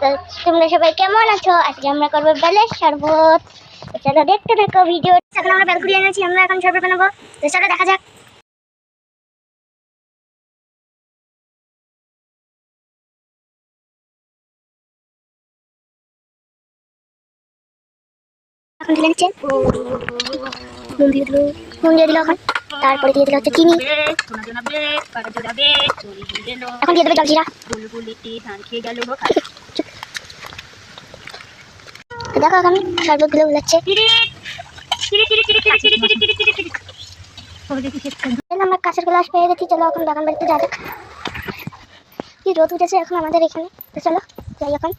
তো তোমরা সবাই কেমন আছো? আজকে আমরা করবো বেলের শরবত। তো চলো দেখতে থাকো ভিডিও। এখন আমরা বেল কুড়িয়ে এনেছি, আমরা এখন শরবত বানাবো। তো চলো দেখা যাক। এখন ঢেলে নিচ্ছে, নুন দিয়ে দিল, এখন তারপরে দিয়ে দিল হচ্ছে চিনি, এখন দিয়ে দেবে জলজিরা। দেখো এখন শরবত গুলো উলাচ্ছে। আমরা কাঁচের গ্লাস পেয়ে গেছি, চলো এখন বাগান বাড়িতে যা যাক। কি রোদ উঠেছে এখন আমাদের এখানে, তো চলো যাই এখন।